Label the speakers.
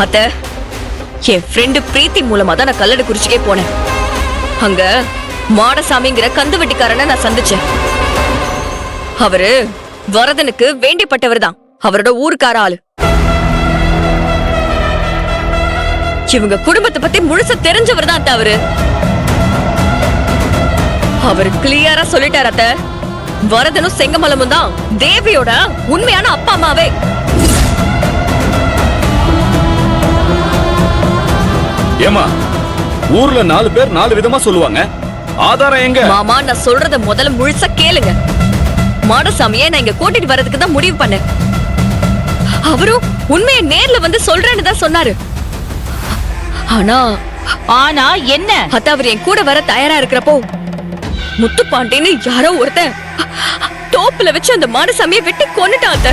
Speaker 1: அத்த, என் ஃப்ரெண்டு பிரீத்தி மூலமா தான் நான் கல்லடு குறிச்சிக்கே போனேன். அங்க மாடசாமிங்கிற கந்து வெட்டிக்காரனை நான் சந்திச்சேன். அவரு வரதனுக்கு வேண்டிப்பட்டவர் தான். அவரோட ஊருக்கார ஆளு. இவங்க குடும்பத்தை பத்தி முழுச தெரிஞ்சவர் தான் அவரு. அவரு கிளியரா சொல்லிட்டார் அத்த, வரதனும் செங்கமலமும் தான் தேவியோட உண்மையான அப்பா அம்மாவே.
Speaker 2: ஏமா, ஊர்ல 4 பேர் 4 விதமா சொல்லுவாங்க. ஆதாரம் எங்க?
Speaker 1: மாமா, நான் சொல்றத முதல்ல முழுசா கேளுங்க. மாடசாமியை நான் இங்க கூட்டிட்டு வரதுக்கு தான் முடிவு பண்ணேன். அவரும் உண்மையை நேர்ல வந்து சொல்றேன்னு தான் சொன்னாரு. ஆனா என்ன அத்த, அவர் என் கூட வர தயாரா இருக்கிறப்போ முத்துப்பாண்டின்னு யாரோ ஒருத்தன் தோப்புல வச்சு அந்த மாடசாமியை வெட்டி கொன்னுட்டான் அத்த.